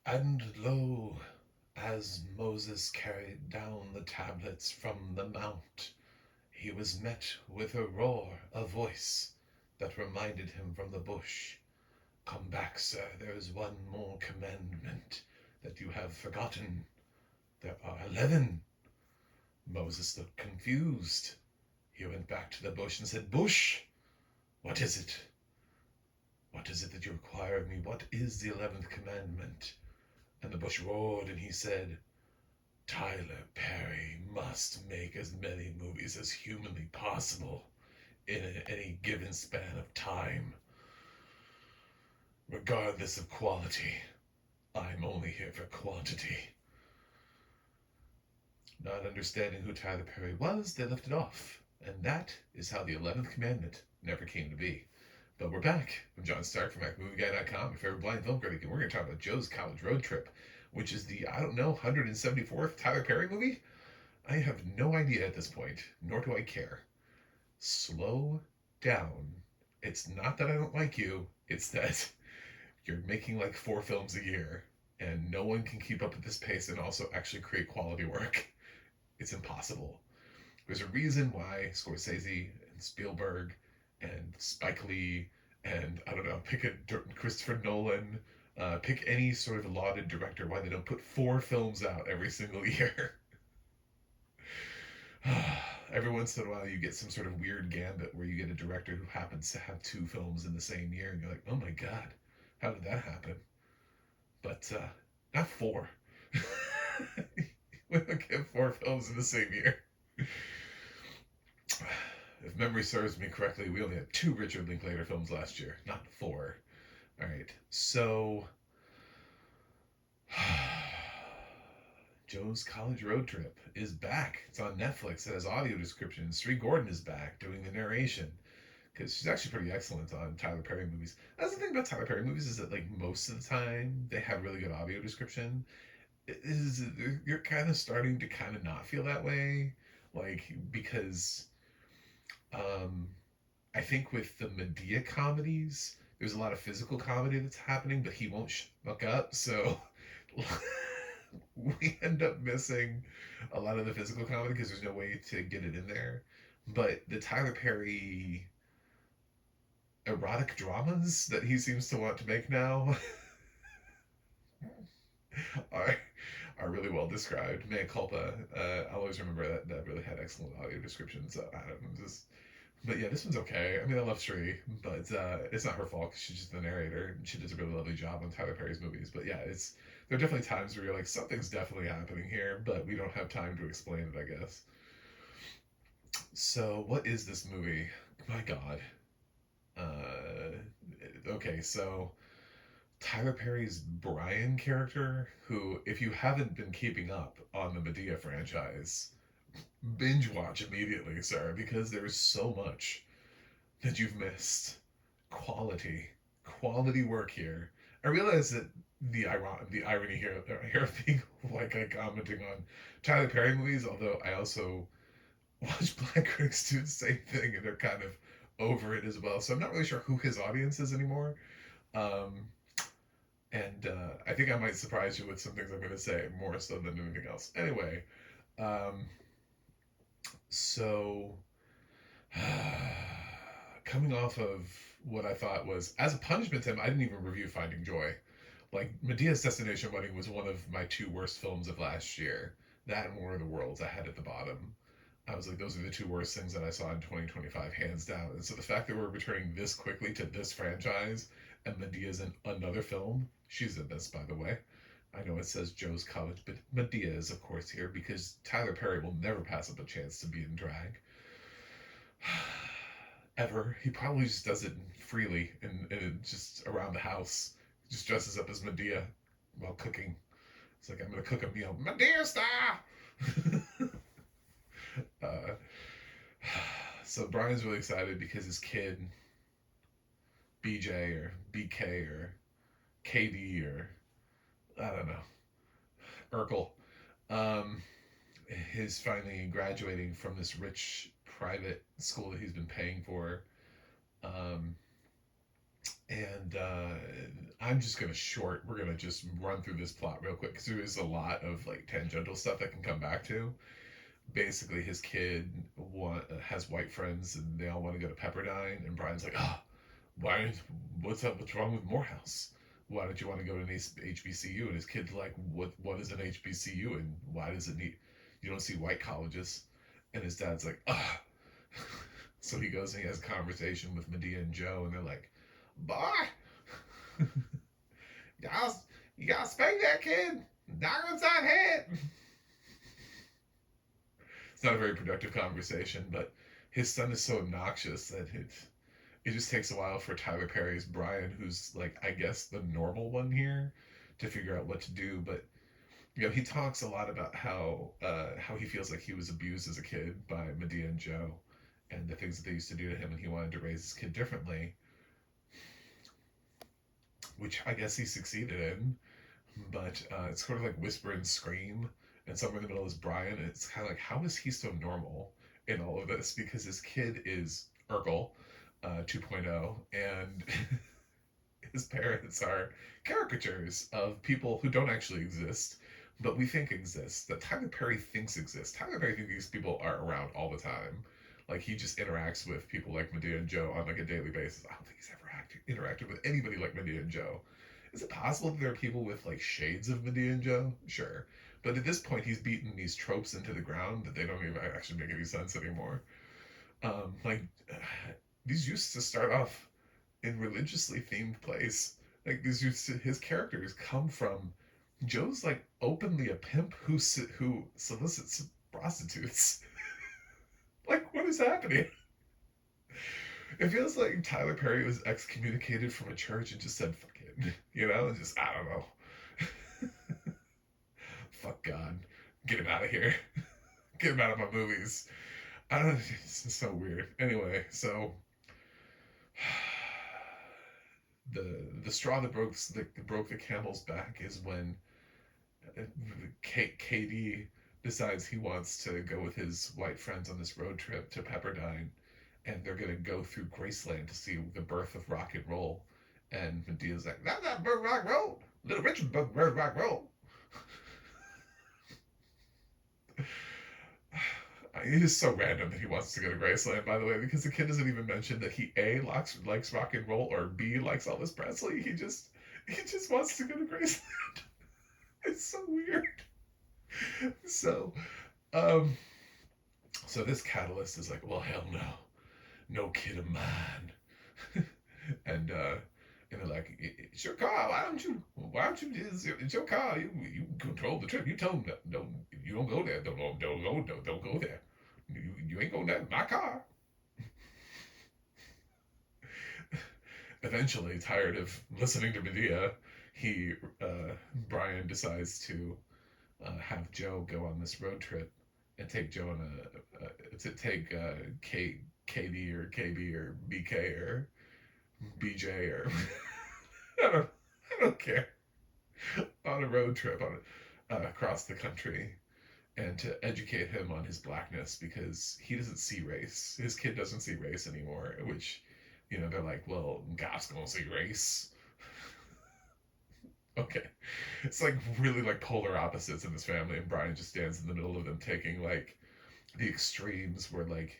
And lo, as Moses carried down the tablets from the mount, he was met with a roar, a voice that reminded him from the bush. Come back, sir, there is one more commandment that you have forgotten. There are 11. Moses looked confused. He went back to the bush and said, Bush, what is it? What is it that you require of me? What is the 11th commandment? And the bush roared and he said, Tyler Perry must make as many movies as humanly possible in any given span of time, regardless of quality. I'm only here for quantity. Not understanding who Tyler Perry was, they left it off. And that is how the 11th commandment never came to be. But we're back. I'm John Stark from MacMovieGuy.com, your favorite blind film critic, and we're going to talk about Joe's College Road Trip, which is the, 174th Tyler Perry movie? I have no idea at this point, nor do I care. Slow down. It's not that I don't like you, it's that you're making like 4 films a year, and no one can keep up at this pace and also actually create quality work. It's impossible. There's a reason why Scorsese and Spielberg and Spike Lee and I don't know, pick a Christopher Nolan, pick any sort of lauded director, why they don't put 4 films out every single year. Every once in a while, you get some sort of weird gambit where you get a director who happens to have 2 films in the same year, and you're like, oh my god, how did that happen? But not 4. We don't get 4 films in the same year. If memory serves me correctly, we only had 2 Richard Linklater films last year, not 4. All right, so Joe's College Road Trip is back. It's on Netflix. It has audio description. Sri Gordon is back doing the narration because she's actually pretty excellent on Tyler Perry movies. That's the thing about Tyler Perry movies is that like most of the time they have really good audio description. It is you're kind of starting to kind of not feel that way, like because um, I think with the Medea comedies, there's a lot of physical comedy that's happening, but he won't fuck up, so we end up missing a lot of the physical comedy because there's no way to get it in there. But the Tyler Perry erotic dramas that he seems to want to make now are are really well described. Mea culpa. I'll always remember that really had excellent audio description. So I don't know, just but yeah, this one's okay. I mean, I love Sri, but it's not her fault because she's just the narrator. She does a really lovely job on Tyler Perry's movies. But yeah, it's there are definitely times where you're like, something's definitely happening here, but we don't have time to explain it, I guess. So, what is this movie? My God. Okay, so Tyler Perry's Brian character, who, if you haven't been keeping up on the Medea franchise, binge watch immediately, sir, because there's so much that you've missed. Quality, quality work here. I realize that the irony here of being like I commenting on Tyler Perry movies, although I also watch black critics do the same thing and they're kind of over it as well. So I'm not really sure who his audience is anymore. Um, and I think I might surprise you with some things I'm going to say more so than anything else. Anyway, um, so coming off of what I thought was, as a punishment to him, I didn't even review Finding Joy. Like, Medea's Destination Wedding was one of my 2 worst films of last year. That and War of the Worlds I had at the bottom. I was like, those are the 2 worst things that I saw in 2025, hands down. And so the fact that we're returning this quickly to this franchise and Medea's in another film, she's in this, by the way. I know it says Joe's College, but Medea is, of course, here because Tyler Perry will never pass up a chance to be in drag. Ever. He probably just does it freely and just around the house. Just dresses up as Medea while cooking. It's like, I'm going to cook a meal. Medea style! uh, so Brian's really excited because his kid, BJ or BK or KD or I don't know, Urkel, um, is finally graduating from this rich private school that he's been paying for. Um, And I'm just gonna we're gonna just run through this plot real quick because there is a lot of like tangential stuff that can come back to. Basically, his kid has white friends and they all want to go to Pepperdine, and Brian's like, ah, why? What's up? What's wrong with Morehouse? Why don't you want to go to an HBCU? And his kid's like, what is an HBCU and why does it need? You don't see white colleges. And his dad's like, ah. So he goes and he has a conversation with Medea and Joe, and they're like, boy, y'all, you gotta spank that kid, knock him upside the head. It's not a very productive conversation, but his son is so obnoxious that it just takes a while for Tyler Perry's Brian, who's like I guess the normal one here, to figure out what to do. But he talks a lot about how he feels like he was abused as a kid by Medea and Joe, and the things that they used to do to him, and he wanted to raise his kid differently, which I guess he succeeded in. But it's sort of like whisper and scream, and somewhere in the middle is Brian, and it's kind of like, how is he so normal in all of this? Because his kid is Urkel 2.0, and his parents are caricatures of people who don't actually exist, but we think exist, that Tyler Perry thinks exist. Tyler Perry thinks these people are around all the time. Like, he just interacts with people like Medea and Joe on like a daily basis. I don't think he's ever interacted with anybody like Medea and Joe. Is it possible that there are people with like shades of Medea and Joe? Sure. But at this point, he's beaten these tropes into the ground that they don't even actually make any sense anymore. Like, these used to start off in religiously themed place. Like, his characters come from Joe's like openly a pimp who solicits prostitutes. Like, what is happening? It feels like Tyler Perry was excommunicated from a church and just said, fuck it. And just, I don't know. Fuck God. Get him out of here. Get him out of my movies. I don't know. It's so weird. Anyway, so the straw that broke the camel's back is when KD decides he wants to go with his white friends on this road trip to Pepperdine, and they're gonna go through Graceland to see the birth of rock and roll. And Medea's like, "That's not birth rock and roll. Little Richard birth rock and roll." It is so random that he wants to go to Graceland, by the way, because the kid doesn't even mention that he A likes rock and roll or B likes Elvis Presley. He just wants to go to Graceland. It's so weird. So, um, so this catalyst is like, well, hell no, no kid of mine. And they're like, it's your car. Why don't you? It's your car. You control the trip. You told them, no, you don't go there. Don't go there. You ain't going there. My car. Eventually, tired of listening to Medea, Brian decides to have Joe go on this road trip and take Joe on to take KD or KB or BK or BJ or I don't care, on a road trip across the country, and to educate him on his blackness, because he doesn't see race. His kid doesn't see race anymore, which, they're like, well, God's gonna see race. Okay. It's like really like polar opposites in this family, and Brian just stands in the middle of them, taking like the extremes where, like,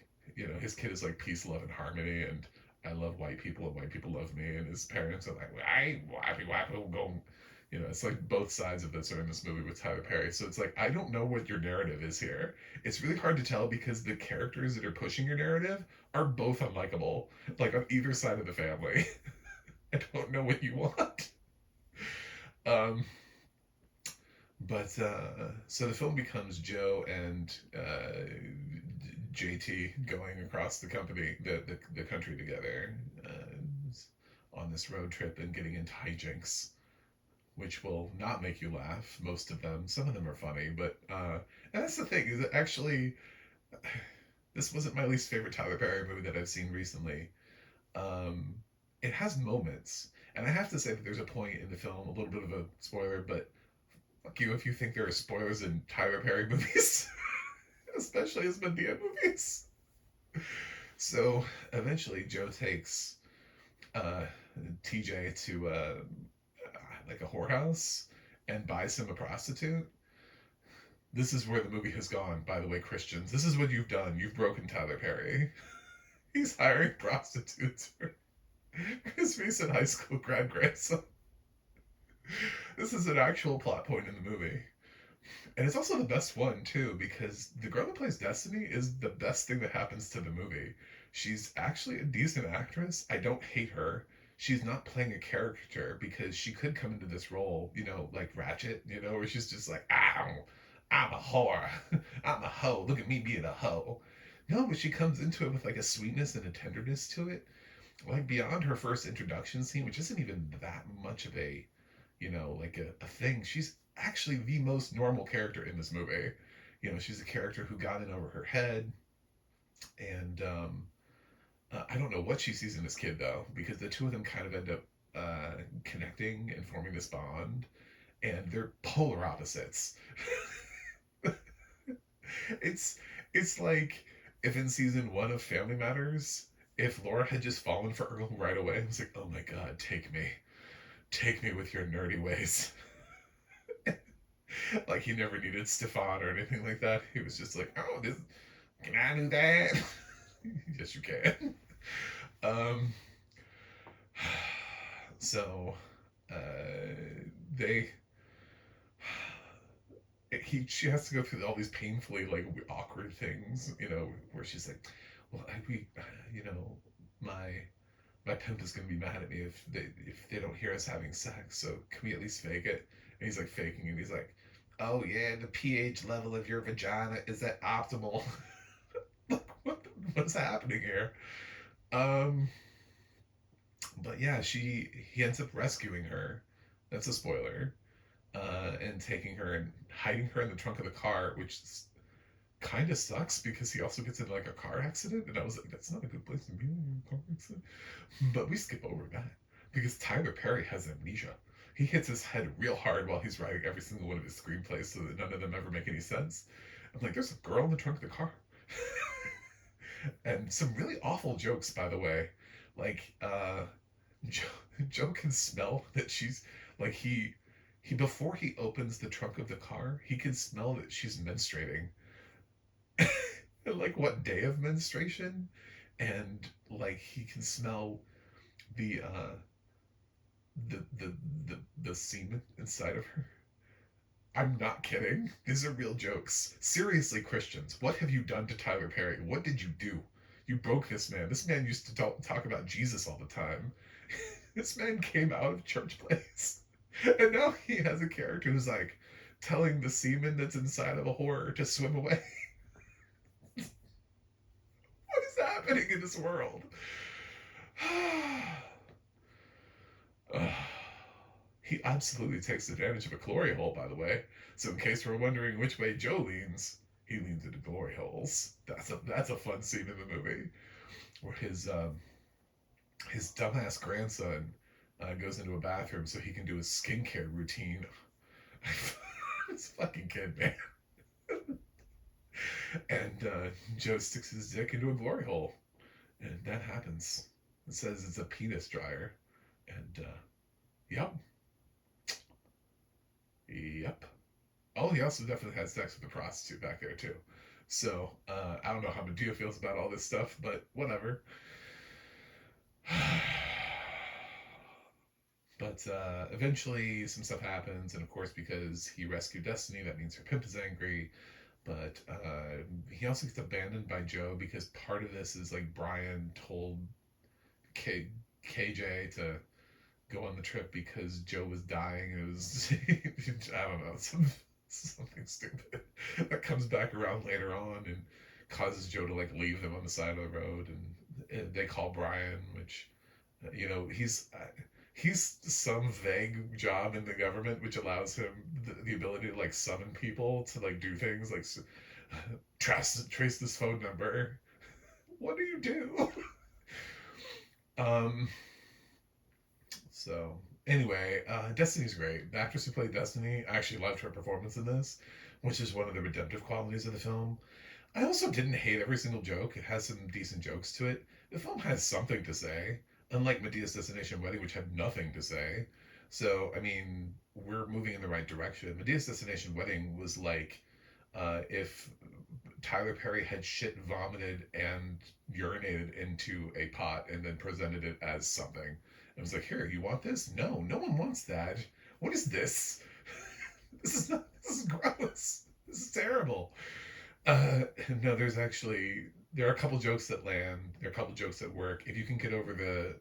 his kid is like peace, love, and harmony, and I love white people and white people love me, and his parents are like, well, I ain't white people going. It's like both sides of this are in this movie with Tyler Perry. So it's like, I don't know what your narrative is here. It's really hard to tell because the characters that are pushing your narrative are both unlikable, like on either side of the family. I don't know what you want. Um, but so the film becomes Joe and JT going across the country together, on this road trip and getting into hijinks, which will not make you laugh. Most of them, some of them are funny, but and that's the thing, is that actually this wasn't my least favorite Tyler Perry movie that I've seen recently. Um, it has moments, and I have to say that there's a point in the film, a little bit of a spoiler, but fuck you if you think there are spoilers in Tyler Perry movies, especially his Medea movies. So eventually, Joe takes TJ to like a whorehouse and buys him a prostitute. This is where the movie has gone, by the way, Christians. This is what you've done. You've broken Tyler Perry. He's hiring prostitutes for his recent high school grandson. This is an actual plot point in the movie. And it's also the best one, too, because the girl that plays Destiny is the best thing that happens to the movie. She's actually a decent actress. I don't hate her. She's not playing a caricature because she could come into this role, like Ratchet, where she's just like, ow, I'm a whore. I'm a hoe. Look at me being a hoe. No, but she comes into it with like a sweetness and a tenderness to it. Like beyond her first introduction scene, which isn't even that much of a, like a thing. She's actually the most normal character in this movie. She's a character who got in over her head, and I don't know what she sees in this kid though, because the two of them kind of end up connecting and forming this bond, and they're polar opposites. it's it's like if in season one of Family Matters, if Laura had just fallen for Earl right away, and was like, "Oh my God, take me with your nerdy ways." Like he never needed Stefan or anything like that. He was just like, "Oh, this can I do that?" Yes, you can. Um, so they she has to go through all these painfully like awkward things, where she's like, "Well, you know, my my pimp is gonna be mad at me if they don't hear us having sex. So can we at least fake it?" And he's like faking it. He's like, "Oh yeah, the pH level of your vagina is at optimal." Like what's happening here? Um, but yeah, he ends up rescuing her. That's a spoiler. And taking her and hiding her in the trunk of the car, which kind of sucks because he also gets into like a car accident, and I was like, that's not a good place to be in a car accident. But we skip over that because Tyler Perry has amnesia. He hits his head real hard while he's writing every single one of his screenplays, so that none of them ever make any sense. I'm like, there's a girl in the trunk of the car. And some really awful jokes, by the way. Like, Joe, Joe can smell that she's like he before he opens the trunk of the car, he can smell that she's menstruating. And like what day of menstruation? And like he can smell the uh the the the semen inside of her. I'm not kidding. These are real jokes. Seriously, Christians, what have you done to Tyler Perry? What did you do? You broke this man. This man used to talk about Jesus all the time. This man came out of church plays. And now he has a character who's like telling the semen that's inside of a whore to swim away. What is happening in this world? He absolutely takes advantage of a glory hole, by the way. So in case we're wondering which way Joe leans, he leans into glory holes. That's a fun scene in the movie where his dumbass grandson goes into a bathroom so he can do his skincare routine. This fucking kid, man. And Joe sticks his dick into a glory hole, and that happens. It says it's a penis dryer, and yep, yep. Oh, he also definitely had sex with a prostitute back there too. So I don't know how Medea feels about all this stuff, but whatever. But eventually, some stuff happens, and of course, because he rescued Destiny, that means her pimp is angry. But he also gets abandoned by Joe because part of this is like Brian told KJ to go on the trip because Joe was dying. It was I don't know, something stupid that comes back around later on and causes Joe to like leave them on the side of the road, and they call Brian, which he's some vague job in the government which allows him the ability to like summon people to like do things like trace this phone number. What do you do? um So anyway, Destiny's great. The actress who played Destiny, I actually loved her performance in this, which is one of the redemptive qualities of the film. I also didn't hate every single joke. It has some decent jokes to it. The film has something to say. unlike Medea's Destination Wedding, which had nothing to say. So, I mean, we're moving in the right direction. Medea's Destination Wedding was like if Tyler Perry had shit vomited and urinated into a pot and then presented it as something. It was like, here, you want this? No, no one wants that. What is this? This is gross. This is terrible. Uh, no, there are a couple jokes that land. There are a couple jokes that work. If you can get over the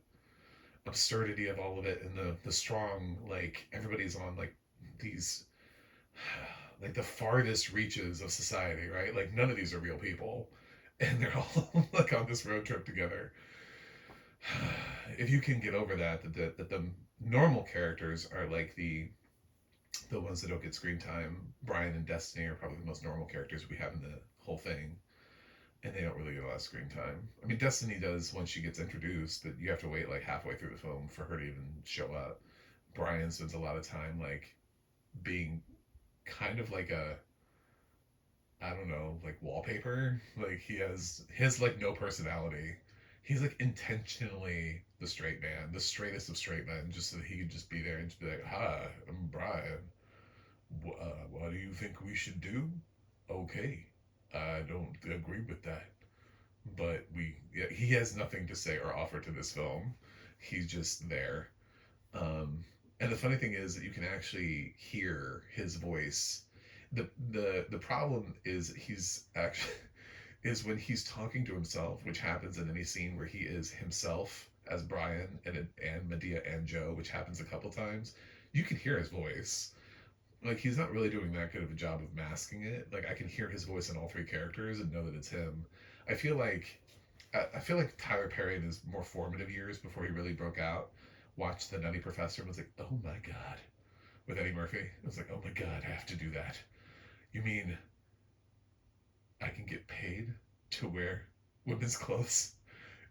absurdity of all of it and the strong, like everybody's on like these like the farthest reaches of society, right? Like none of these are real people, and they're all like on this road trip together. If you can get over that the normal characters are like the ones that don't get screen time. Brian and Destiny are probably the most normal characters we have in the whole thing, and they don't really get a lot of screen time. I mean, Destiny does once she gets introduced, but you have to wait like halfway through the film for her to even show up. Brian spends a lot of time like being kind of like a I don't know, like wallpaper. Like he has like no personality. He's like intentionally the straight man, the straightest of straight men, just so that he could just be there and just be like, "Hi, I'm Brian. What do you think we should do?" Okay, I don't agree with that, but yeah, he has nothing to say or offer to this film. He's just there. And the funny thing is that you can actually hear his voice. The problem is he's actually is when he's talking to himself, which happens in any scene where he is himself as Brian and Medea and Joe, which happens a couple times. You can hear his voice. Like he's not really doing that good of a job of masking it. Like I can hear his voice in all three characters and know that it's him. I feel like I feel like Tyler Perry in his more formative years before he really broke out watched The Nutty Professor and was like, oh my god, with Eddie Murphy. I was like, oh my god, I have to do that. You mean I can get paid to wear women's clothes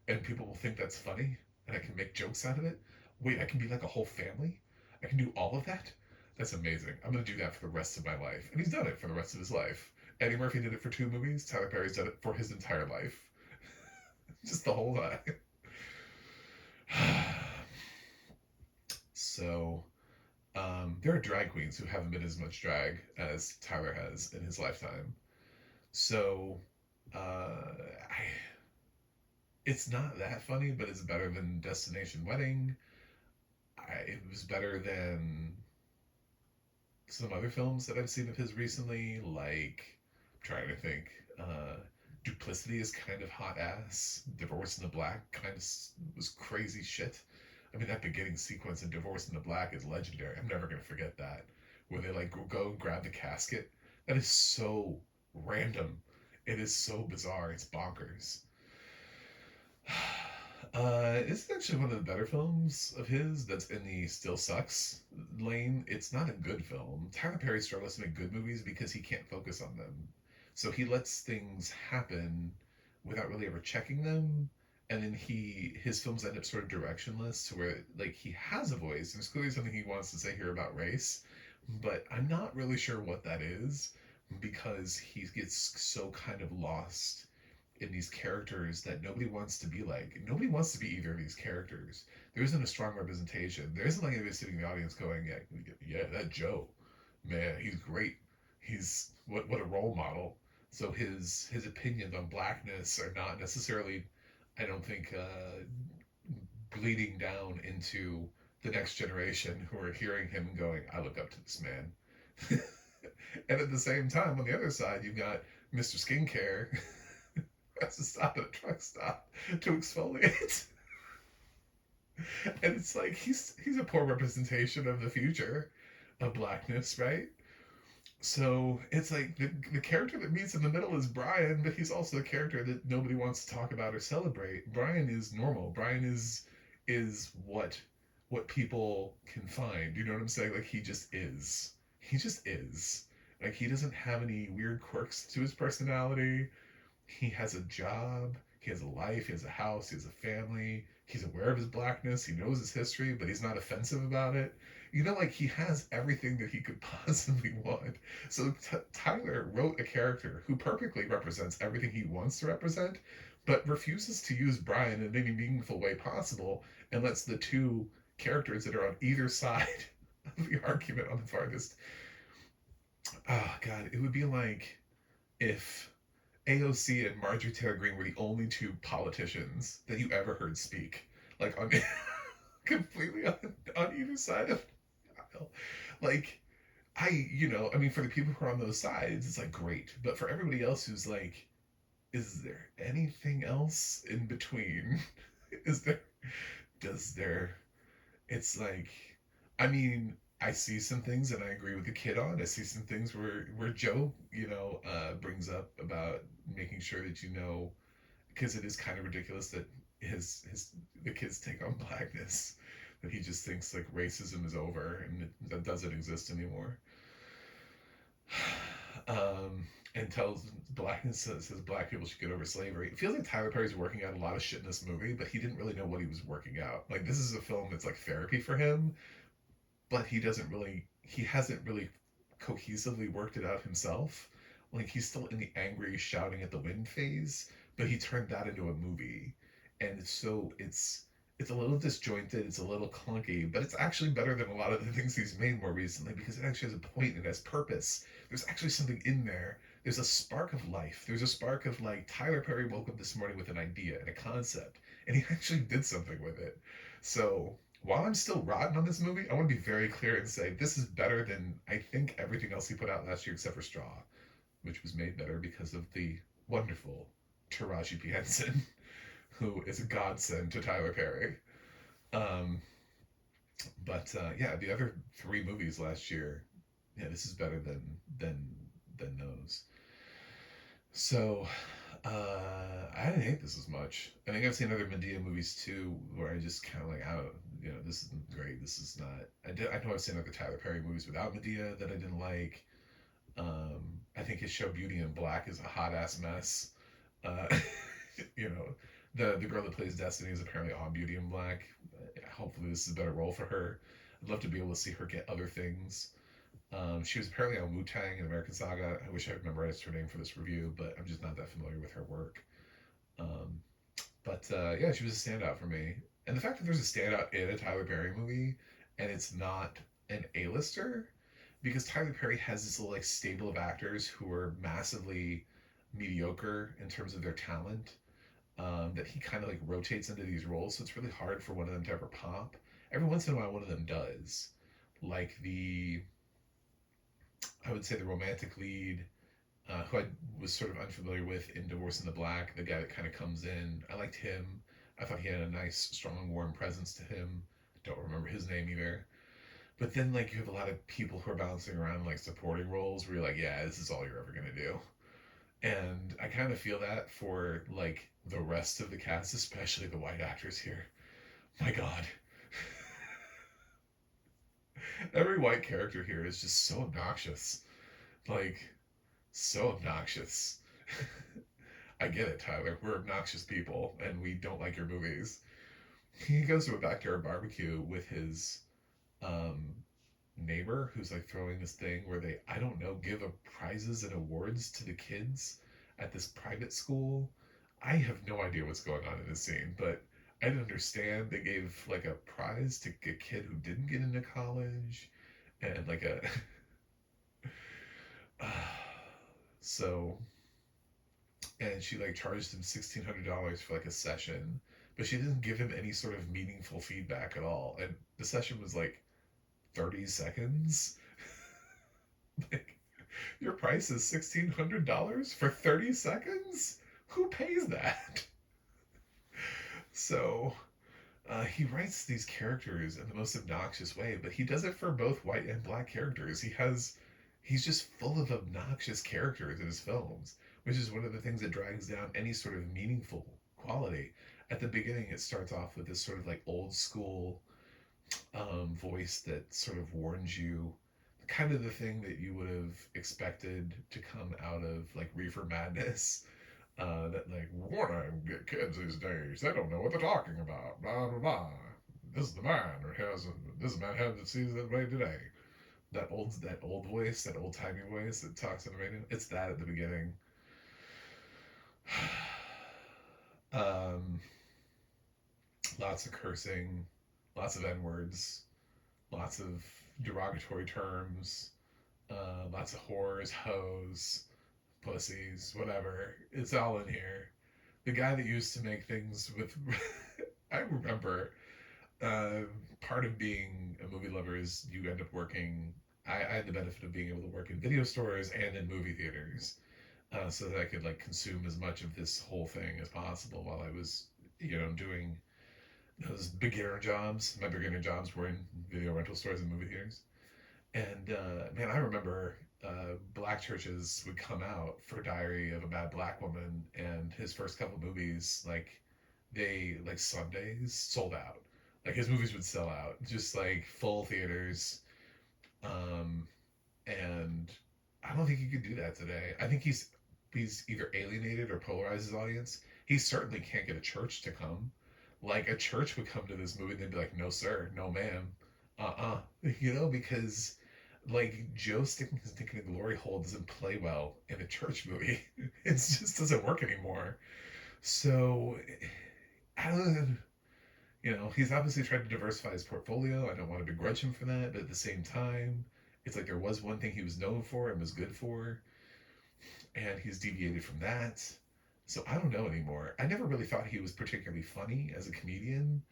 and people will think that's funny and I can make jokes out of it? Wait, I can be like a whole family? I can do all of that? That's amazing. I'm going to do that for the rest of my life. And he's done it for the rest of his life. Eddie Murphy did it for 2 movies. Tyler Perry's done it for his entire life. Just the whole time. So, there are drag queens who haven't been as much drag as Tyler has in his lifetime. So, I, it's not that funny, but it's better than Destination Wedding. It was better than some other films that I've seen of his recently. Like, I'm trying to think. Duplicity is kind of hot ass. Divorce in the Black kind of was crazy shit. I mean, that beginning sequence in Divorce in the Black is legendary. I'm never gonna forget that. Where they like go and grab the casket. That is so random. It is so bizarre. It's bonkers. It's actually one of the better films of his that's in the still sucks lane. It's not a good film. Tyler Perry struggles to make good movies because he can't focus on them. So he lets things happen without really ever checking them. And then his films end up sort of directionless to where like he has a voice. There's clearly something he wants to say here about race, but I'm not really sure what that is because he gets so kind of lost in these characters that nobody wants to be like. Nobody wants to be either of these characters. There isn't a strong representation. There isn't like anybody sitting in the audience going, "Yeah, yeah, that Joe, man, he's great. He's what a role model." So his opinions on blackness are not necessarily, I don't think, bleeding down into the next generation who are hearing him going, "I look up to this man." And at the same time, on the other side, you've got Mr. Skincare has to stop at a truck stop to exfoliate. And it's like he's a poor representation of the future of blackness, right? So it's like the character that meets in the middle is Brian, but he's also a character that nobody wants to talk about or celebrate. Brian is normal. Brian is what people can find. You know what I'm saying? Like he just is. He just is. Like he doesn't have any weird quirks to his personality. He has a job, he has a life, he has a house, he has a family, he's aware of his blackness, he knows his history, but he's not offensive about it. You know, like he has everything that he could possibly want. So Tyler wrote a character who perfectly represents everything he wants to represent, but refuses to use Brian in any meaningful way possible, and lets the two characters that are on either side of the argument on the farthest. Oh God, it would be like if AOC and Marjorie Taylor Greene were the only two politicians that you ever heard speak, like on completely on either side of the aisle. Like I mean, for the people who are on those sides, it's like great, but for everybody else who's like, is there anything else in between? Is there? Does there? It's like, I mean, I see some things and I agree with the kid on. I see some things where Joe, brings up about making sure that because it is kind of ridiculous that his the kids take on blackness, that he just thinks like racism is over and that doesn't exist anymore. And tells blackness says black people should get over slavery. It feels like Tyler Perry's working out a lot of shit in this movie, but he didn't really know what he was working out. Like this is a film that's like therapy for him, but he hasn't really cohesively worked it out himself. Like he's still in the angry shouting at the wind phase, but he turned that into a movie. And it's a little disjointed, it's a little clunky, but it's actually better than a lot of the things he's made more recently because it actually has a point and it has purpose. There's actually something in there. There's a spark of life. There's a spark of like Tyler Perry woke up this morning with an idea and a concept, and he actually did something with it. So while I'm still rotten on this movie, I want to be very clear and say this is better than I think everything else he put out last year except for Straw, which was made better because of the wonderful Taraji P. Henson, who is a godsend to Tyler Perry. Um, but yeah, the other three movies last year, yeah, this is better than than those. So I didn't hate this as much. I think I've seen other Medea movies too, where I just kind of like, I don't, this isn't great. This is not. I know I've seen other Tyler Perry movies without Medea that I didn't like. I think his show Beauty in Black is a hot ass mess. Uh, you know, the girl that plays Destiny is apparently on Beauty in Black. Hopefully, this is a better role for her. I'd love to be able to see her get other things. She was apparently on Wu Tang in American Saga. I wish I memorized her name for this review, but I'm just not that familiar with her work. Um, but yeah, she was a standout for me. And the fact that there's a standout in a Tyler Perry movie and it's not an A-lister, because Tyler Perry has this little like stable of actors who are massively mediocre in terms of their talent, that he kind of like rotates into these roles. So it's really hard for one of them to ever pop. Every once in a while, one of them does. Like I would say the romantic lead, who I was sort of unfamiliar with in Divorce in the Black, the guy that kind of comes in. I liked him. I thought he had a nice, strong, warm presence to him. Don't remember his name either. But then, like, you have a lot of people who are bouncing around, like, supporting roles where you're like, yeah, this is all you're ever going to do. And I kind of feel that for, like, the rest of the cast, especially the white actors here. My God. Every white character here is just so obnoxious. Like, so obnoxious. I get it, Tyler. We're obnoxious people, and we don't like your movies. He goes to a backyard barbecue with his um, neighbor, who's like throwing this thing where they, I don't know, give a prizes and awards to the kids at this private school. I have no idea what's going on in this scene, but I didn't understand. They gave like a prize to a kid who didn't get into college, and like a so and she like charged him $1,600 for like a session, but she didn't give him any sort of meaningful feedback at all. And the session was like 30 seconds. Like, your price is $1,600 for 30 seconds? Who pays that? So he writes these characters in the most obnoxious way, but he does it for both white and black characters. He's just full of obnoxious characters in his films, which is one of the things that drags down any sort of meaningful quality. At the beginning, it starts off with this sort of like old school voice that sort of warns you, kind of the thing that you would have expected to come out of like Reefer Madness. That like warning, get kids these days, they don't know what they're talking about. Blah blah blah. This is the man who has this man had to see that way today. That old voice, that old timey voice that talks on the radio. It's that at the beginning. Um, Lots of cursing, lots of N words, lots of derogatory terms, lots of whores, hoes, pussies, whatever. It's all in here. The guy that used to make things with. I remember uh, part of being a movie lover is you end up working. I had the benefit of being able to work in video stores and in movie theaters, so that I could like consume as much of this whole thing as possible while I was, doing those beginner jobs. My beginner jobs were in video rental stores and movie theaters. And man, I remember black churches would come out for Diary of a Bad Black Woman, and his first couple movies, like Sundays sold out. Like his movies would sell out, just like full theaters. Um, and I don't think he could do that today. I think he's either alienated or polarized his audience. He certainly can't get a church to come. Like a church would come to this movie and they'd be like, "No, sir, no, ma'am, because like Joe sticking his dick in a glory hole doesn't play well in a church movie. It just doesn't work anymore. So I don't, he's obviously tried to diversify his portfolio. I don't want to begrudge him for that, but at the same time, it's like there was one thing he was known for and was good for, and he's deviated from that. So I don't know anymore. I never really thought he was particularly funny as a comedian.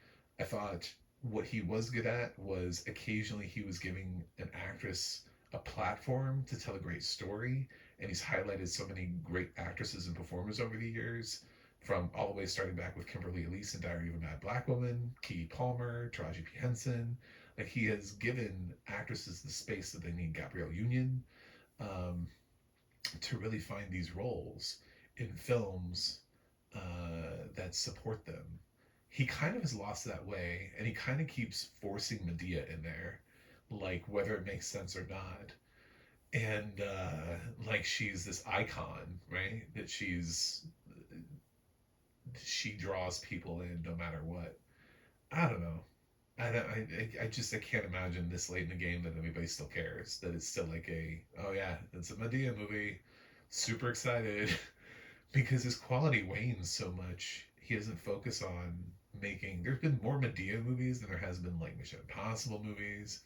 I thought what he was good at was occasionally he was giving an actress a platform to tell a great story, and he's highlighted so many great actresses and performers over the years, from all the way starting back with Kimberly Elise in Diary of a Mad Black Woman, Keke Palmer, Taraji P. Henson. Like he has given actresses the space that they need. Gabrielle Union. Um, to really find these roles in films that support them. He kind of has lost that way, and he kind of keeps forcing Medea in there, like whether it makes sense or not. And like she's this icon, right? That she draws people in no matter what. I don't know. I can't imagine this late in the game that anybody still cares. That it's still like oh yeah, it's a Medea movie. Super excited because his quality wanes so much. He doesn't focus on making. There's been more Medea movies than there has been like Mission Impossible movies.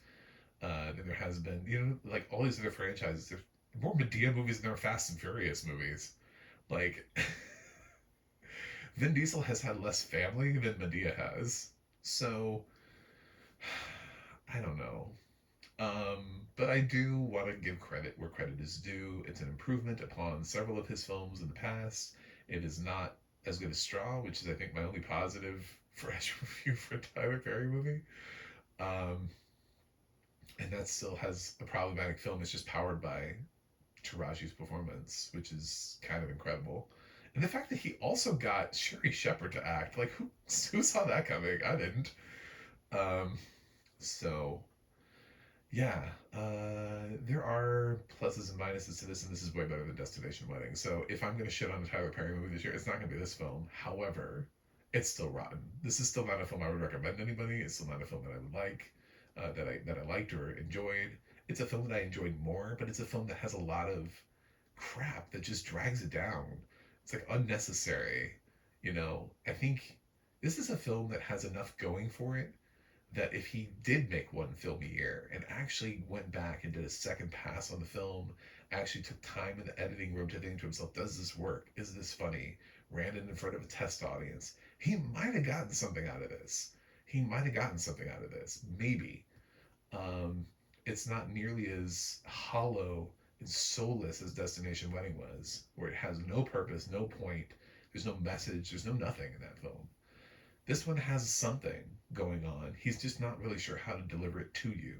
Than there has been, like all these other franchises. There's more Medea movies than there are Fast and Furious movies. Like Vin Diesel has had less family than Medea has. So I don't know. But I do want to give credit where credit is due. It's an improvement upon several of his films in the past. It is not as good as Straw, which is, I think, my only positive fresh review for a Tyler Perry movie. Um, and that still has a problematic film. It's just powered by Taraji's performance, which is kind of incredible. And the fact that he also got Sherry Shepherd to act, like, who saw that coming? I didn't. Um, so yeah, there are pluses and minuses to this, and this is way better than Destination Wedding. So if I'm going to shit on a Tyler Perry movie this year, it's not going to be this film. However, it's still rotten. This is still not a film I would recommend to anybody. It's still not a film that I would like, that I liked or enjoyed. It's a film that I enjoyed more, but it's a film that has a lot of crap that just drags it down. It's like unnecessary. I think this is a film that has enough going for it that if he did make one film a year and actually went back and did a second pass on the film, actually took time in the editing room to think to himself, does this work? Is this funny? Ran it in front of a test audience. He might have gotten something out of this. He might have gotten something out of this. Maybe. Um, it's not nearly as hollow and soulless as Destination Wedding was, where it has no purpose, no point. There's no message. There's no nothing in that film. This one has something going on. He's just not really sure how to deliver it to you.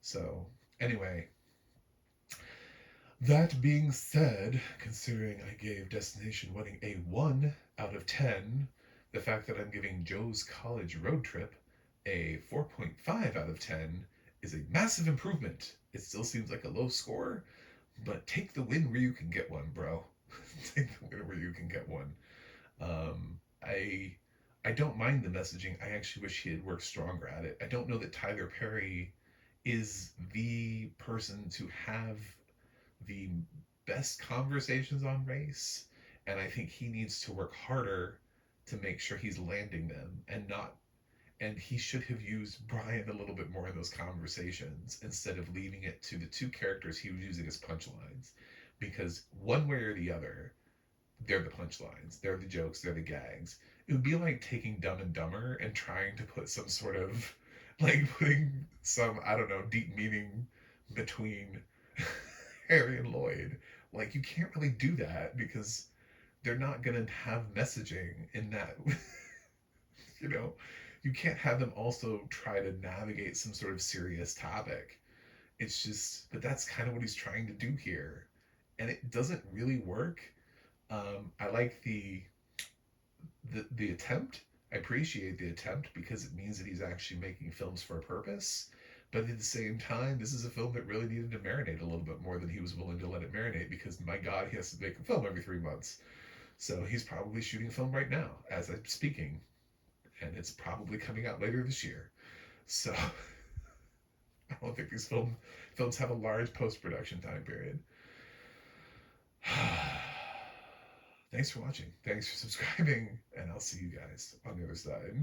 So, anyway, that being said, considering I gave Destination Wedding a 1 out of 10, the fact that I'm giving Joe's College Road Trip a 4.5 out of 10 is a massive improvement. It still seems like a low score, but take the win where you can get one, bro. Take the win where you can get one. Um, I I don't mind the messaging. I actually wish he had worked stronger at it. I don't know that Tyler Perry is the person to have the best conversations on race, and I think he needs to work harder to make sure he's landing them and not. And he should have used Brian a little bit more in those conversations instead of leaving it to the two characters he was using as punchlines. Because one way or the other, they're the punchlines, they're the jokes, they're the gags. It would be like taking Dumb and Dumber and trying to put some sort of, like putting some, I don't know, deep meaning between Harry and Lloyd. Like, you can't really do that because they're not going to have messaging in that. you know, you can't have them also try to navigate some sort of serious topic. It's just, but that's kind of what he's trying to do here. And it doesn't really work. I like the attempt. I appreciate the attempt because it means that he's actually making films for a purpose. But at the same time, this is a film that really needed to marinate a little bit more than he was willing to let it marinate because, my God, he has to make a film every 3 months. So he's probably shooting a film right now as I'm speaking, and it's probably coming out later this year. So I don't think these films have a large post production time period. Thanks for watching. Thanks for subscribing, and I'll see you guys on the other side.